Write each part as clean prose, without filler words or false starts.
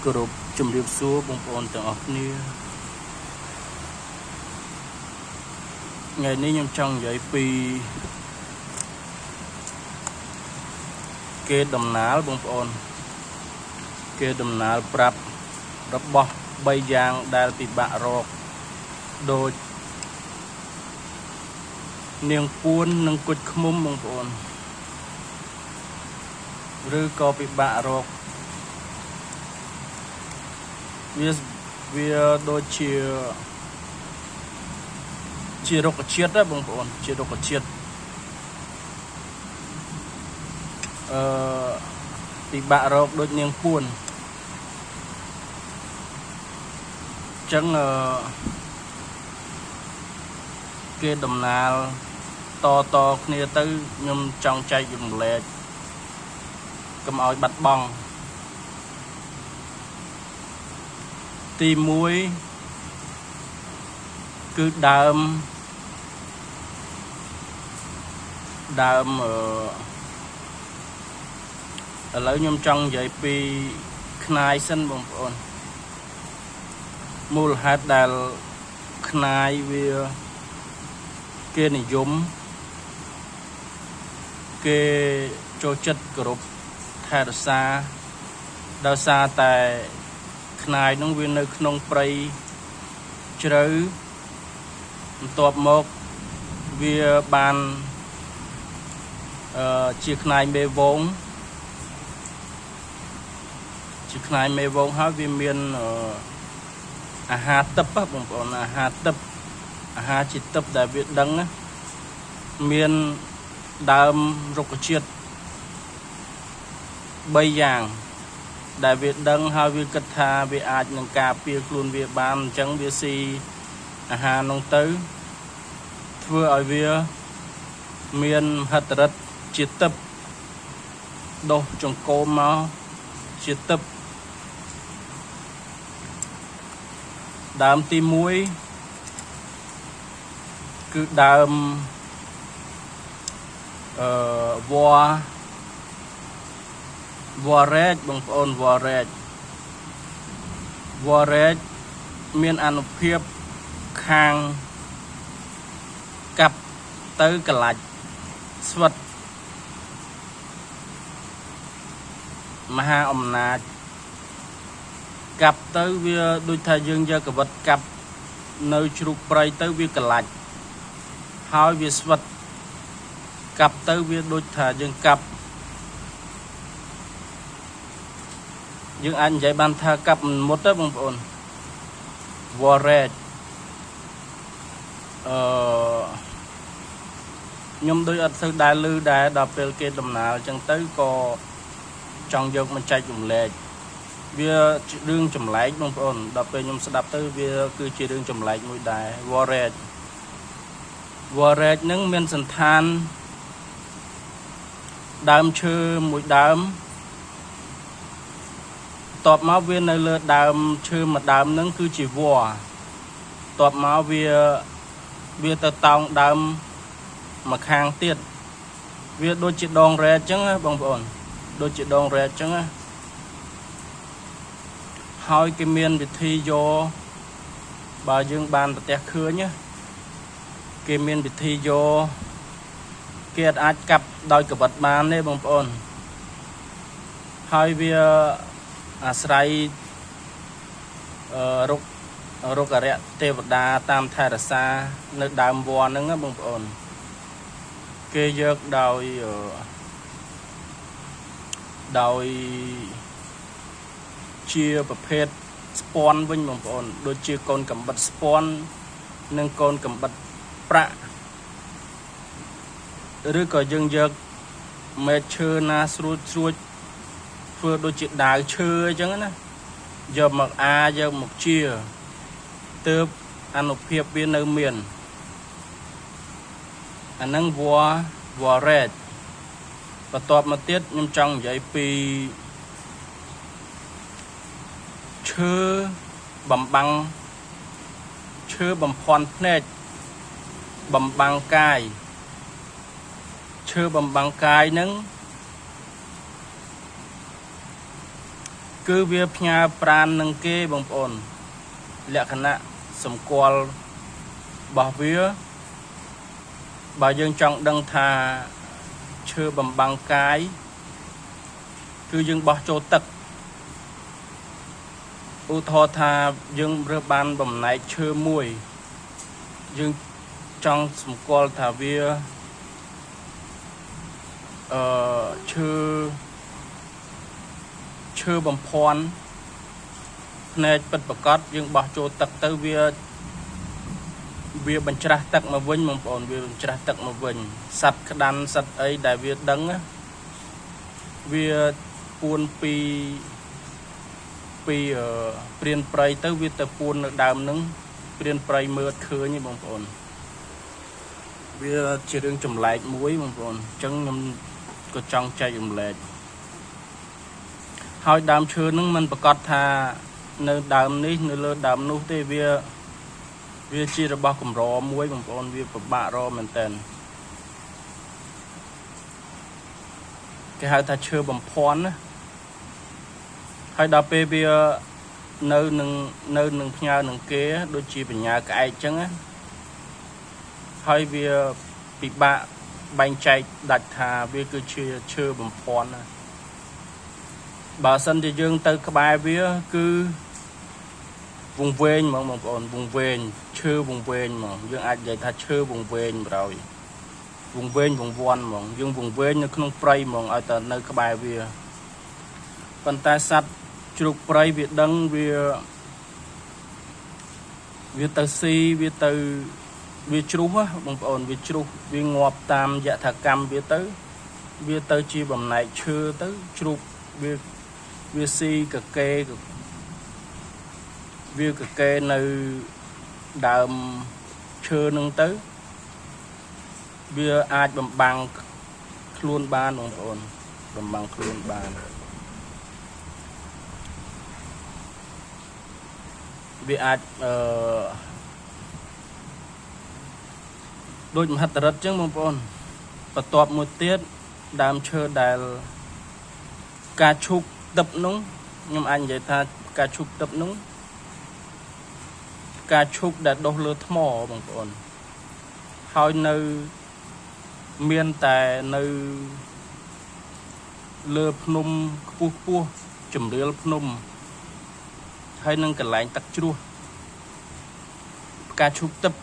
group ជំរាបសួរបងប្អូនទាំងអស់គ្នាថ្ងៃនេះខ្ញុំចង់និយាយពីគេដំណើរបងប្អូនគេដំណើរប្រាប់របស់3យ៉ាងដែលពិបាករកដូចនាងពួននិងគុជឃ្មុំបងប្អូនឬក៏ពិបាករកវាដូចជារុក្ខជាតិណាបងប្អូនជារុក្ខជាតិពិបាករកដូចនាងពួនអញ្ចឹងគេដំណើរតគ្នាទៅខ្ញុំចង់ចែករំលែកកុំឲ្យបាត់បង់ទី1គឺដើមឥឡូវខ្ញុំចង់និយាយពីខ្នាយសិនបងប្អូនមូលហេតុដែលខ្នាយវាគេនិយមគេចូលចិត្តគោរពថែរក្សាដោយសារតែខ្នាយនោះវានៅក្នុងព្រៃជ្រៅបន្ទាប់មកវាបានជាខ្នាយមេវងហើយវាមានអាហារទឹកបងប្អូនអាហារជាទឹកដែលវាដឹងមានដើមរុក្ខជាតិ3យ៉ាងដែលវាដឹងហើយវាគិតថាវាអាចនឹងការពារខ្លួនវាបានអញ្ចឹងវាស៊ីអាហារនោះទៅធ្វើឲ្យវាមានហិទ្ធិឫទ្ធិជាទឹកដុះចង្កូមមកជាទឹកដើមទី1គឺដើមវរែកបងប្អូនវរែកមានអានុភាពខាងកាប់ទៅកលាច់ស្វិតមហាអំណាចកាប់ទៅវាដូចថាយើងយកកវិតកាប់នៅជ្រូកព្រៃទៅវាកលាច់ហើយវាស្វិតកាប់ទៅវាដូចថាយើងកាប់យើងអាចនិយាយបានថាកាប់មុតទៅបងប្អូនវរែកខ្ញុំដូចអត់សូវដែលឮដែរដល់ពេលគេដំណើរអញ្ចឹងទៅក៏ចង់យកមកចែករំលែកវារឿងចម្លែកបងប្អូនដល់ពេលខ្ញុំស្ដាប់ទៅវាគឺជារឿងចម្លែកមួយដែរវរែកហ្នឹងមានសន្តានដើមឈើមួយដើមតបមកវានៅលើដើមឈើមួយដើមហ្នឹងគឺជាវល្លិតបមកវាទៅតោងដើមមកខាងទៀតវាដូចជាដងរែកអញ្ចឹងបងប្អូនដូចជាដងរែកអញ្ចឹងហើយគេមានវិធីយកបើយើងបានប្រទះឃើញគេមានវិធីយកគេអាចកាប់ដោយកវិតបានទេបងប្អូនហើយវាអាស្រ័យរុក្ខរៈទេវតាតាមថែរក្សានៅដើមវល្លិហ្នឹងបងប្អូនគេយកដោយជាប្រភេទស្ពាន់វិញបងប្អូនដូចជាកូនកំបិតស្ពាន់និងកូនកំបិតប្រាក់ឬក៏យើងយកមែកឈើណាស្រួចធ្វើដូចជាដាវឈើអញ្ចឹងណាយកមកយកមកជាទើបអានុភាពវានៅមានអាហ្នឹងវរែកបន្ទាប់មកទៀតខ្ញុំចង់និយាយពីឈើបំបាំងឈើបំភាន់ភ្នែកបំបាំងកាយឈើបំបាំងកាយហ្នឹង cứ việc nhà pran nâng kê bằng ổn lẽ khả nạ sầm qual bảo vía bà dương trọng đăng thà chưa bằng bằng cái cứ dương bỏ chỗ tật u thọ thà dương rơ ban bầm này chưa mùi dương trong sầm qual thà vía chưa bằng phòn này bật bật cót dương bỏ chỗ tật tới việc bánh trà tắc mà vinh mong ổn việc bánh trà tắc mà vinh sạch đan sạch ấy đại việc đắng á việc buôn pi priên pray tới việc tập buôn đàm nứng priên pray mưa khơi như mong ổn việc chỉ đừng chùm lại muối mong ổn chân nhầm có trong chạy chùm lại hỏi đàm chưa nứng mình bật cót thà nơi đàm ní nơi lơ đàm nút tê việc việc chỉ là bao cùng rò muối bằng con việc bạ rò mình tên cái hai ta chưa bằng phòn á hai đào pe việc nơi nâng nhà nâng kế đôi chỉ về nhà cái chẳng á hai việc bị bạ bánh chạy đặt thà việc cứ chưa bằng phòn á bà sân thì dương tới các bài việc cứ vùng ven mà còn vùng ven chưa vùng ven mà dương ai vậy ta chưa vùng ven rồi vùng ven vùng von mà dương vùng ven nó không pray mà ở tại nơi các bài về còn ta sát chụp pray việt đăng về việt tờ si việt từ việt trú á bằng ổn việt trú việt ngọt tam dạ thà cam việt tới chi bằng này chưa tới chụp việt si cả kê việc cái nơi đàm chưa nâng tới việc ai bằng luôn ban ổn bằng luôn ban việc ai đôi mặt rất chứ mong ổn và tọp một tiết đàm chưa đài ca chúc tập núng nhưng anh vậy ta ca chúc tập núng ca chúc đã đốt lửa thmò bằng ổn hỏi nơi miền tại nơi lửa phnom pua chùm lửa phnom hay nâng cả lạnh tắc chua ca chúc tập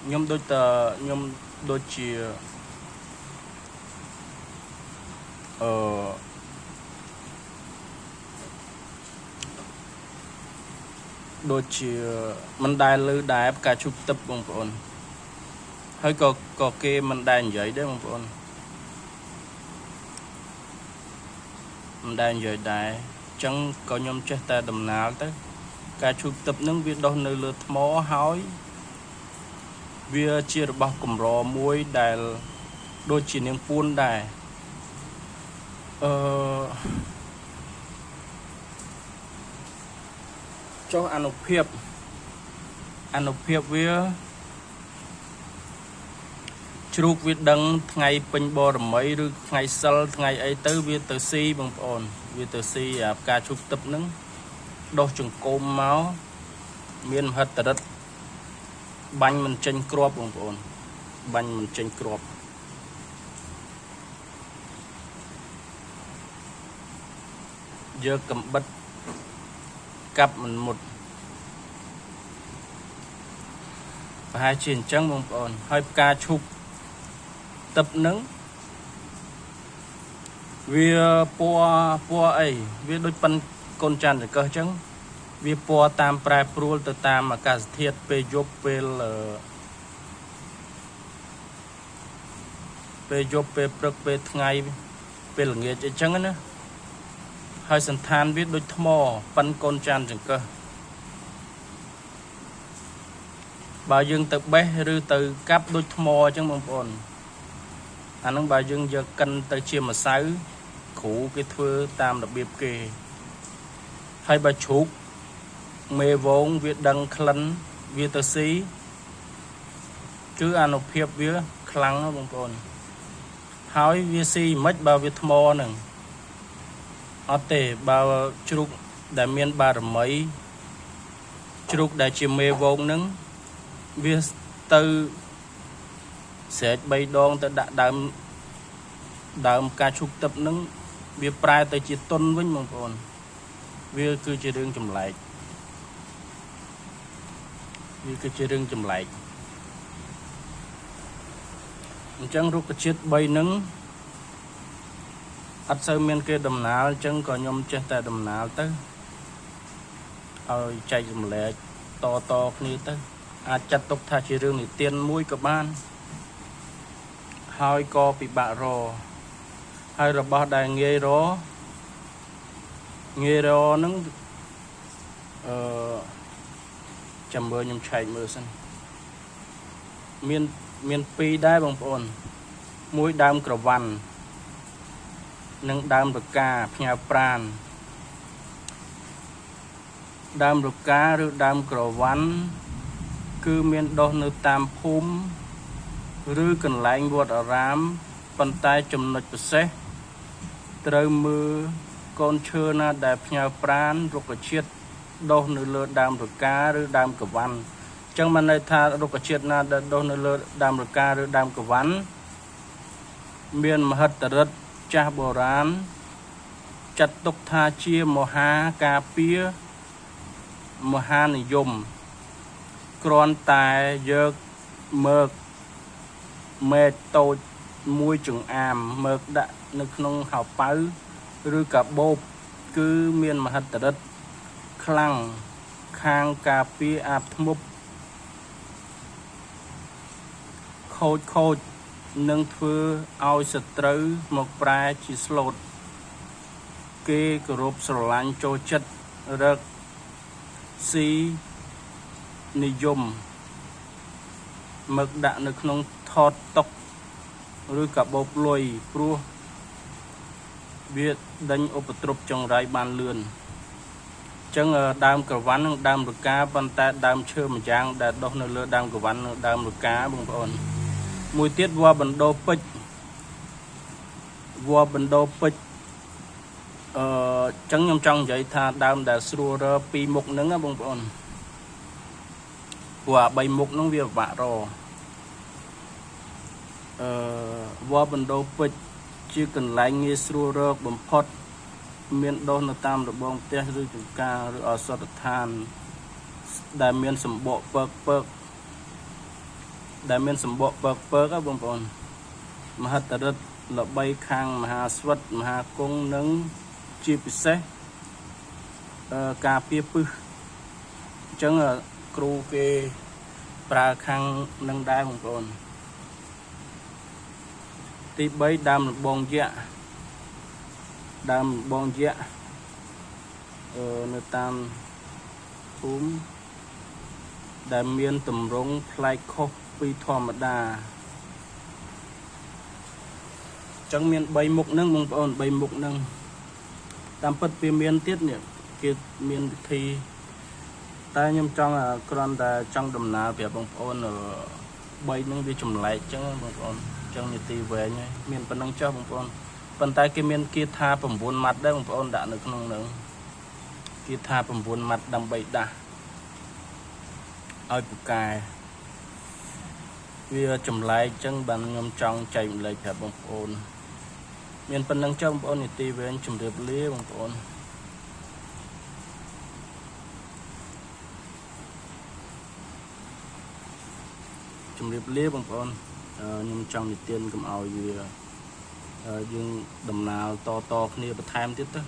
nhóm đôi chìa đôi chìa mình đài lư đài cả chục tập bằng ổn hơi có kê mình đài vậy đấy bằng ổn mình đài vậy đài chẳng có nhóm chết ta đầm nào tới cả chục tập nâng việc đôi nơi lượt mó hói việc chia được bao cùng rò muối đài đôi chỉ niềm buôn đài cho ăn phiệp với chụp việc đăng ngày bình bò mấy rồi ngày sau ngày ấy tới việc từ si bằng ổn việc từ si à ca chụp tập nứng đo chừng côm máu miền hết tật bánh mình tranh crop bằng ổn bánh mình tranh crop giờ cầm bắt cặp mình một hai chuyện trắng mong ổn hai ca chụp tập nứng vì po ấy vì đôi phân con tràn để cơ trắng vì po tam prai pro từ tam mà cả thiệt pe job pe prok pe ngày pe là nghề chơi trắng nữa hai sân than viết đôi thmò phân con tràn để cơ bà dương từ bé rư từ cáp đôi thmò chẳng mong ổn anh ông bà dương giờ cân tới chiêm mà sáu khủ cái thưa tam đặc biệt kề hay bà chụp mê vốn việc đăng khăn việc tờ xí chứ anh học hiệp việc khăn nó bông còn hỏi việc xí mất bao việc mò nè អត់ទេបើជ្រូកដែលមានបារមីជ្រូកដែលជាមេវងហ្នឹងវាទៅស្រែក3 ដងទៅដាក់ដើមការឈូកទឹកហ្នឹងវាប្រែទៅជាទុនវិញបងប្អូនវាគឺជារឿងចម្លែកអញ្ចឹងរុក្ខជាតិ3ហ្នឹងអត់សូវមានគេដំណាលអញ្ចឹងក៏ខ្ញុំចេះតែដំណាលទៅឲ្យចែកចម្លែកតគ្នាទៅអាចចាត់ទុកថាជារឿងនិទានមួយក៏បានហើយក៏ពិបាករកហើយរបស់ដែលងាយរកហ្នឹងចាំមើលខ្ញុំឆែកមើលសិនមាន2ដែរបងប្អូនមួយដើមក្រវ៉ាន់និងដើមរកាផ្ញើប្រានដើមរកាឬដើមក្រវ៉ាន់គឺមានដុះនៅតាមភូមិឬកន្លែងវត្តអារាមប៉ុន្តែចំណុចពិសេសត្រូវមើលកូនឈើណាដែលផ្ញើប្រានរុក្ខជាតិដុះនៅលើដើមរកាឬដើមក្រវ៉ាន់អញ្ចឹងបានន័យថារុក្ខជាតិណាដែលដុះនៅលើដើមរកាឬដើមក្រវ៉ាន់មានមហិទ្ធិឫទ្ធិចាស់បុរាណចាត់ទុកថាជាមហាការពារមហានិយមគ្រាន់តែយកមើកមេតូចមួយចង្អាមមើកដាក់នៅក្នុងហៅប៉ៅឬកាបូបគឺមានមហិទ្ធិឫទ្ធិខ្លាំងខាងការពារអាបធ្មប់ខូចនឹងធ្វើឲ្យសត្រូវមកប្រែជាស្លូតគេគោរពស្រឡាញ់ចូលចិត្តរកស៊ីនិយមមកដាក់នៅក្នុងថតតុកឬកាបូបលុយព្រោះវាដេញឧបទ្រពចង្រៃបានលឿនអញ្ចឹងដើមក្រវ៉ាន់និងដើមរកាប៉ុន្តែដើមឈើម្យ៉ាងដែលដុះនៅលើដើមក្រវ៉ាន់និងដើមរកាបងប្អូនមួយទៀតវល្លិបណ្ដោពេជ្រចឹងខ្ញុំចង់និយាយថាដើមដែលស្រួលរក2មុខហ្នឹងណាបងប្អូនព្រោះអា3មុខហ្នឹងវាពិបាករកវល្លិបណ្ដោពេជ្រជាកន្លែងងាយស្រួលរកបំផុតមានដុះនៅតាមរបងផ្ទះឬចង្ការឬអសតដ្ឋានដែលមានសម្បកពើកបងប្អូនមហិទ្ធិឫទ្ធិល្បីខាងមហាស្វិតមហាគង់និងជាពិសេសការពារពឹសអញ្ចឹងគ្រូគេប្រើខាងនឹងដែរបងប្អូនទី3ដើមរបងយក្សនៅតាមភូមិដែលមានទម្រង់ប្លែកខុសពីធម្មតាចឹងមាន3មុខហ្នឹងបងប្អូន3មុខហ្នឹងតាមពិតវាមានទៀតនេះគេមានវិធីតែខ្ញុំចង់គ្រាន់តែចង់ដំណើរប្រាប់បងប្អូន3ហ្នឹងវាចម្លែកចឹងបងប្អូនចឹងនីតិវែងហើយមានប៉ុណ្ណឹងចុះបងប្អូនប៉ុន្តែគេមានគាថា9ម៉ាត់ដែរបងប្អូនដាក់នៅក្នុងហ្នឹងគាថា9ម៉ាត់ដើម្បីដាស់ឲ្យពូកែវាចម្លែកចឹងបានខ្ញុំចង់ចែកម្លែកប្រាប់បងប្អូនមានប៉ុណ្ណឹងចុះបងប្អូននីតិវែងជម្រាបលាបងប្អូនខ្ញុំចង់និទានកុំឲ្យវាយើងដំណើរតគ្នាបន្ថែមទៀតទៅ